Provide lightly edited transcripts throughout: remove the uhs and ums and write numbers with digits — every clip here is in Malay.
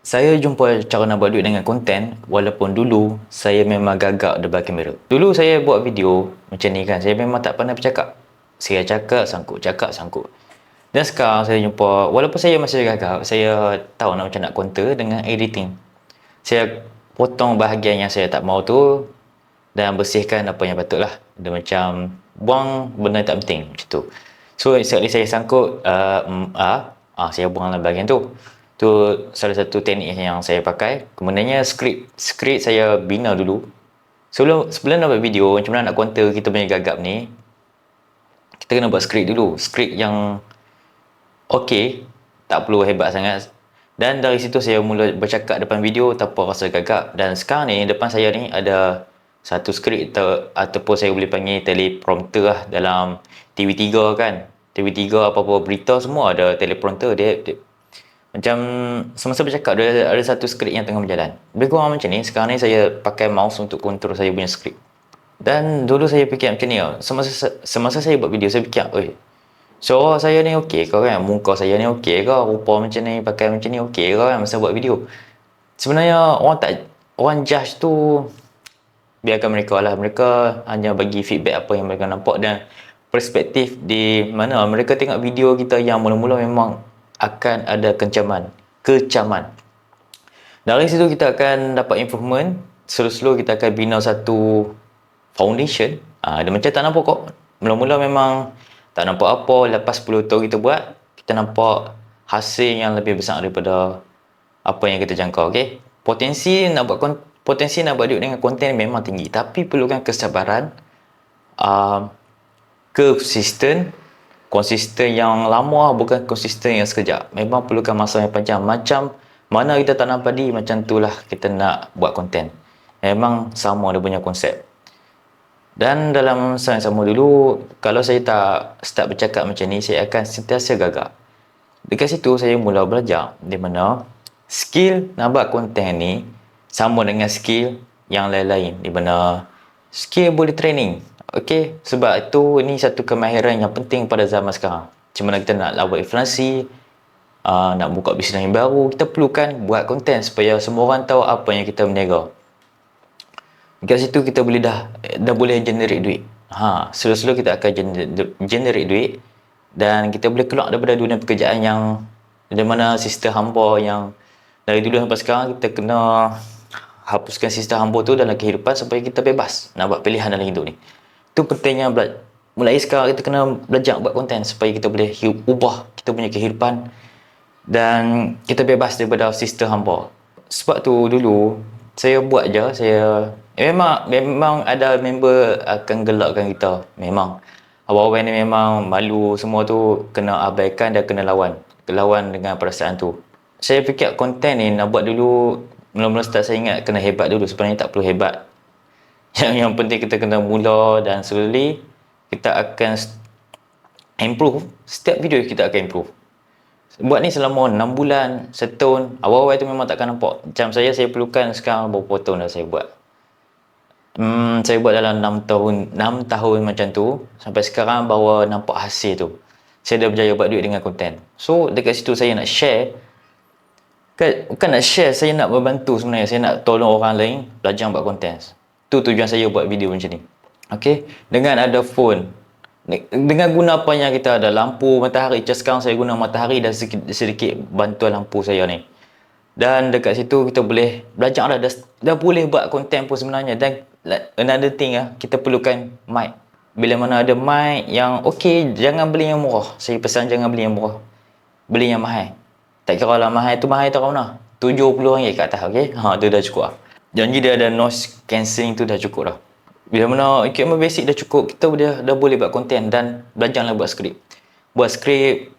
Saya jumpa cara nak buat duit dengan konten walaupun dulu saya memang gagap depan kamera. Dulu saya buat video macam ni kan, saya memang tak pandai bercakap. Saya cakap sangkut. Dan sekarang saya jumpa, walaupun saya masih gagap, saya tahu nak macam nak counter dengan editing. Saya potong bahagian yang saya tak mau tu dan bersihkan apa yang patut lah. Dia macam buang benda tak penting macam tu. So sekali saya sangkut saya buanglah bahagian tu. Tu salah satu teknik yang saya pakai. Kemudiannya skrip saya bina dulu. Sebelum nak buat video macam mana nak counter kita punya gagap ni, kita kena buat skrip dulu. Skrip yang okey, tak perlu hebat sangat. Dan dari situ saya mula bercakap depan video tanpa rasa gagap. Dan sekarang ni depan saya ni ada satu skrip ataupun saya boleh panggil teleprompter lah dalam TV3 kan. TV3 apa-apa berita semua ada teleprompter. Dia macam semasa bercakap dia ada satu skrip yang tengah berjalan. Lebih kurang macam ni. Sekarang ni saya pakai mouse untuk kontrol saya punya skrip. Dan dulu saya fikir macam ni lah. Semasa saya buat video saya fikir, oi, suara saya ni okey ke kan? Muka saya ni okey ke? Rupa macam ni, pakai macam ni okey ke kan masa buat video? Sebenarnya orang judge tu biarkan mereka lah. Mereka hanya bagi feedback apa yang mereka nampak dan perspektif di mana mereka tengok video kita yang mula-mula memang akan ada kecaman. Dari situ kita akan dapat improvement. Slow-slow kita akan bina satu foundation. Dia macam tak nampak kok. Mula-mula memang tak nampak apa. Lepas 10 tahun kita buat, kita nampak hasil yang lebih besar daripada apa yang kita jangka. Okay? Potensi nak buat duit dengan konten memang tinggi, tapi perlukan kesabaran, konsisten yang lama, bukan konsisten yang sekejap. Memang perlukan masa yang panjang. Macam mana kita tanam padi, macam itulah kita nak buat konten. Memang sama dia punya konsep. Dan dalam masa yang sama dulu, kalau saya tak start bercakap macam ni, saya akan sentiasa gagap. Dekat situ saya mula belajar di mana skill nak buat konten ni sama dengan skill yang lain-lain, di mana skill boleh training. Okey, sebab itu ini satu kemahiran yang penting pada zaman sekarang. Macam mana kita nak lawan inflasi, nak buka bisnes yang baru, kita perlukan buat konten supaya semua orang tahu apa yang kita berniaga. Dekat situ kita boleh dah boleh generate duit. Slow-slow kita akan generate duit dan kita boleh keluar daripada dunia pekerjaan yang di mana sistem hamba yang dari dulu sampai sekarang kita kena hapuskan sistem hamba tu dalam kehidupan supaya kita bebas nak buat pilihan dalam hidup ni. Itu pentingnya mulai sekarang kita kena belajar buat konten supaya kita boleh ubah kita punya kehidupan dan kita bebas daripada sistem hamba. Sebab tu dulu saya buat je, memang ada member akan gelakkan kita. Memang awal-awal ni memang malu, semua tu kena abaikan dan kena lawan dengan perasaan tu. Saya fikir konten ni nak buat dulu, mula-mula start saya ingat kena hebat dulu. Sebenarnya tak perlu hebat. Yang penting kita kena mula dan slowly kita akan improve. Setiap video kita akan improve. Buat ni selama 6 bulan, setahun. Awal-awal tu memang takkan nampak. Macam saya perlukan sekarang berapa tahun dah saya buat. Saya buat dalam 6 tahun macam tu. Sampai sekarang baru nampak hasil tu. Saya dah berjaya buat duit dengan konten. So dekat situ saya nak share. Bukan nak share, saya nak membantu sebenarnya. Saya nak tolong orang lain belajar buat konten. Tu tujuan saya buat video macam ni. Okay, dengan ada phone, dengan guna apa yang kita ada, lampu matahari. Macam sekarang saya guna matahari dan sedikit bantuan lampu saya ni. Dan dekat situ kita boleh belajar dah boleh buat konten pun sebenarnya. Dan another thing kita perlukan mic. Bila mana ada mic yang okey, jangan beli yang murah. Saya pesan jangan beli yang murah, beli yang mahal. Tak kira lah mahal tu mana, RM70 kat atas. Okay, tu dah cukup lah. Janji dia ada noise cancelling tu dah cukup dah. Bila mana equipment basic dah cukup, kita dah boleh buat konten dan belajarlah buat skrip.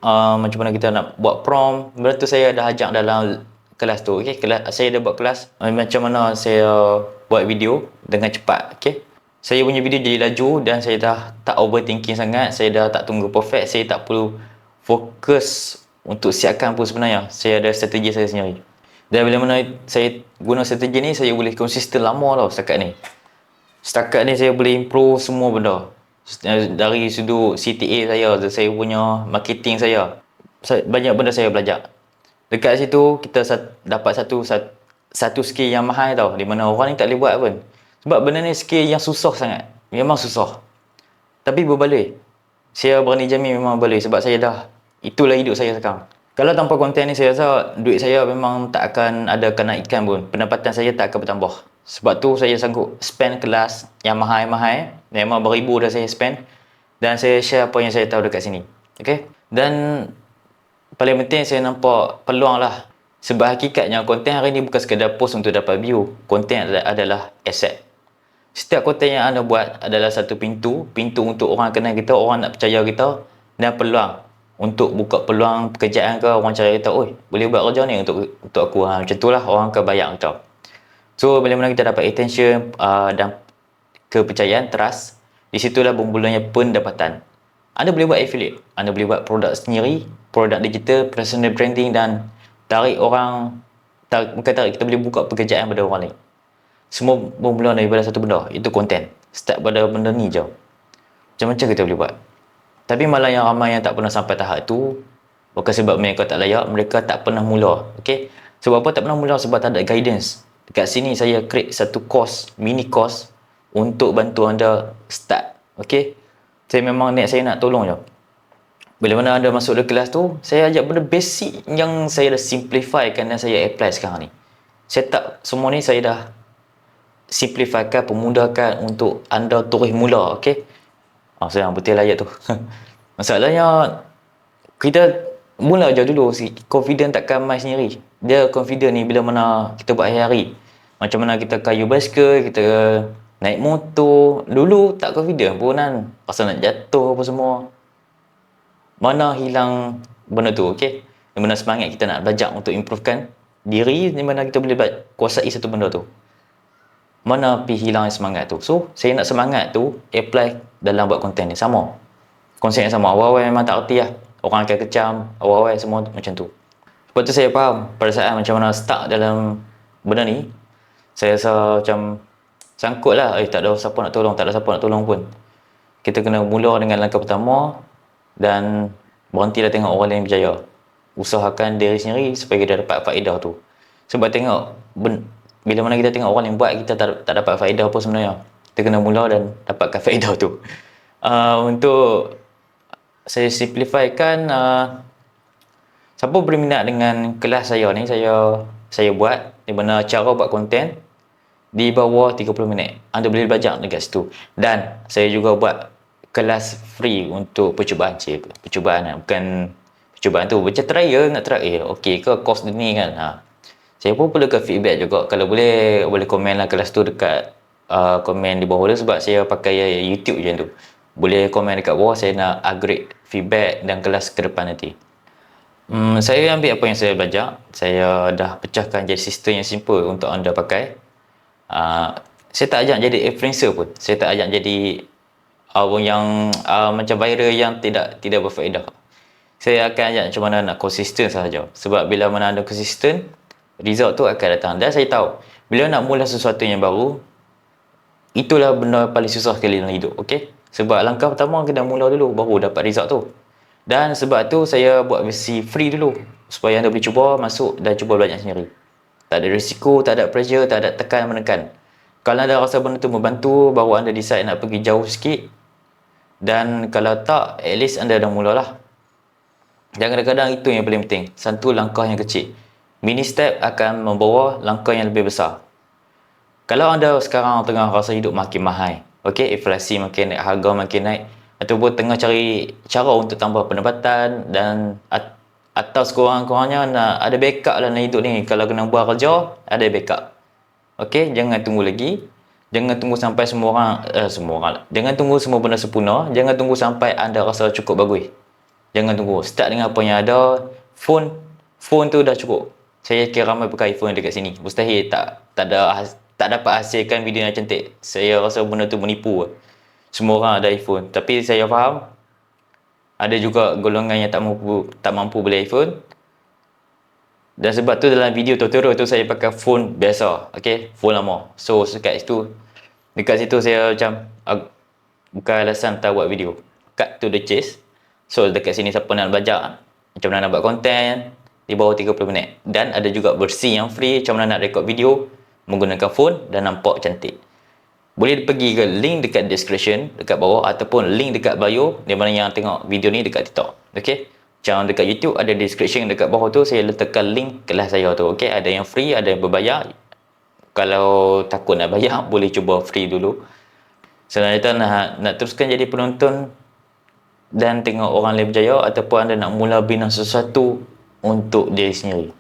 Macam mana kita nak buat prompt. Benda tu saya dah ajak dalam kelas tu. Okay? Saya dah buat kelas macam mana saya buat video dengan cepat. Okay? Saya punya video jadi laju dan saya dah tak overthinking sangat. Saya dah tak tunggu perfect. Saya tak perlu fokus untuk siapkan pun sebenarnya. Saya ada strategi saya sendiri. Dan bila mana saya guna strategi ni, saya boleh konsisten lama tau setakat ni. Setakat ni saya boleh improve semua benda. Dari sudut CTA saya punya marketing saya. Banyak benda saya belajar. Dekat situ kita dapat satu skill yang mahal tau, di mana orang ni tak boleh buat pun. Sebab benda ni skill yang susah sangat. Memang susah. Tapi berbaloi. Saya berani jamin memang boleh sebab saya dah, itulah hidup saya sekarang. Kalau tanpa konten ni saya rasa duit saya memang tak akan ada kenaikan pun. Pendapatan saya tak akan bertambah. Sebab tu saya sanggup spend kelas yang mahal-mahal. Memang beribu dah saya spend. Dan saya share apa yang saya tahu dekat sini. Okay? Dan paling penting saya nampak peluang lah. Sebab hakikatnya konten hari ni bukan sekadar post untuk dapat view. Konten adalah aset. Setiap konten yang anda buat adalah satu pintu untuk orang kenal kita, orang nak percaya kita, dan peluang untuk buka peluang pekerjaan ke, orang cari kita, oi boleh buat kerja ni untuk aku, macam tu lah orang akan bayar kita. So bila mana kita dapat attention dan kepercayaan, trust, di situlah bermulanya pendapatan. Anda boleh buat affiliate, anda boleh buat produk sendiri, produk digital, personal branding, dan kita boleh buka pekerjaan pada orang lain. Semua bermula daripada satu benda, itu konten. Start pada benda ni je. Macam-macam kita boleh buat. Tapi malah yang ramai yang tak pernah sampai tahap tu, bukan sebab mereka tak layak, mereka tak pernah mula. Okay? Sebab apa tak pernah mula? Sebab tak ada guidance. Dekat sini saya create satu course, mini course, untuk bantu anda start. Okay? Saya memang saya nak tolong je. Bila mana anda masuk ke kelas tu, saya ajak benda basic yang saya dah simplifykan dan saya apply sekarang ni. Setup semua ni saya dah simplifykan, pemudahkan untuk anda terus mula. Okay? Sayang betul ayat tu. Masalahnya kita mula je dulu, confident takkan main sendiri. Dia confident ni bila mana kita buat hari-hari. Macam mana kita kayu basikal, kita naik motor. Dulu tak confident pun kan. Rasa nak jatuh apa semua. Mana hilang benda tu, okey? Di mana semangat kita nak belajar untuk improvekan diri, di mana kita boleh kuasai satu benda tu. Mana pergi hilang semangat tu. So, saya nak semangat tu apply dalam buat konten ni. Sama. Konsep yang sama. Awal-awal memang tak erti lah. Orang akan kecam. Awal-awal semua macam tu. Sebab tu saya faham pada saat macam mana start dalam benda ni. Saya rasa macam sangkut lah. Tak ada siapa nak tolong. Tak ada siapa nak tolong pun. Kita kena mula dengan langkah pertama. Dan berhentilah tengok orang lain berjaya. Usahakan diri sendiri supaya kita dapat faedah tu. Sebab tengok bila mana kita tengok orang yang buat, kita tak dapat faedah apa sebenarnya. Kita kena mula dan dapatkan faedah tu. Untuk saya simplifykan, siapa berminat dengan kelas saya ni, saya buat di mana cara buat konten di bawah 30 minit. Anda boleh belajar dekat situ. Dan saya juga buat kelas free untuk percubaan. Bukan percubaan tu, macam trial, nak trial. Okey ke course ni kan. Saya pun perlukan feedback juga. Kalau boleh komen lah kelas tu dekat komen di bawah tu, sebab saya pakai YouTube je tu. Boleh komen dekat bawah, saya nak upgrade feedback dan kelas ke depan nanti. Saya ambil apa yang saya belajar. Saya dah pecahkan jadi sistem yang simple untuk anda pakai. Saya tak ajak jadi influencer pun. Saya tak ajak jadi yang macam viral yang tidak berfaedah. Saya akan ajak macam mana nak konsisten sahaja. Sebab bila mana anda konsisten, result tu akan datang. Dan saya tahu, bila nak mula sesuatu yang baru, itulah benda paling susah sekali dalam hidup. Okay? Sebab langkah pertama kena mula dulu, baru dapat result tu. Dan sebab tu saya buat versi free dulu, supaya anda boleh cuba masuk dan cuba belajar sendiri. Tak ada risiko, tak ada pressure, tak ada tekan menekan. Kalau anda rasa benda tu membantu, baru anda decide nak pergi jauh sikit. Dan kalau tak, at least anda dah mulalah. Dan kadang-kadang itu yang paling penting, satu langkah yang kecil. Mini step akan membawa langkah yang lebih besar. Kalau anda sekarang tengah rasa hidup makin mahal, okay, inflasi makin naik, harga makin naik, ataupun tengah cari cara untuk tambah pendapatan, dan atau sekurang-kurangnya nak ada backup dalam hidup ni. Kalau kena buat kerja, ada backup. Okay, jangan tunggu lagi. Jangan tunggu sampai semua orang. Jangan tunggu semua benda sempurna. Jangan tunggu sampai anda rasa cukup bagus. Jangan tunggu. Start dengan apa yang ada. Phone tu dah cukup. Saya kira ramai pakai iPhone dekat sini. Mustahil tak dapat hasilkan video yang cantik. Saya rasa benda tu menipu. Semua orang ada iPhone. Tapi saya faham, ada juga golongan yang tak mampu beli iPhone. Dan sebab tu dalam video tutorial tu saya pakai phone biasa. Okay, phone lama. So dekat situ saya macam bukan alasan tak buat video. Cut to the chase. So dekat sini siapa nak belajar macam mana nak buat konten, di bawah 30 minit. Dan ada juga versi yang free macam mana nak record video menggunakan phone dan nampak cantik. Boleh pergi ke link dekat description dekat bawah ataupun link dekat bio di mana yang tengok video ni dekat TikTok. Okey. Macam dekat YouTube ada description dekat bawah tu, saya letakkan link kelas saya tu. Okey, ada yang free, ada yang berbayar. Kalau takut nak bayar boleh cuba free dulu. Selanjutnya nak teruskan jadi penonton dan tengok orang lain berjaya ataupun anda nak mula bina sesuatu untuk diri sendiri.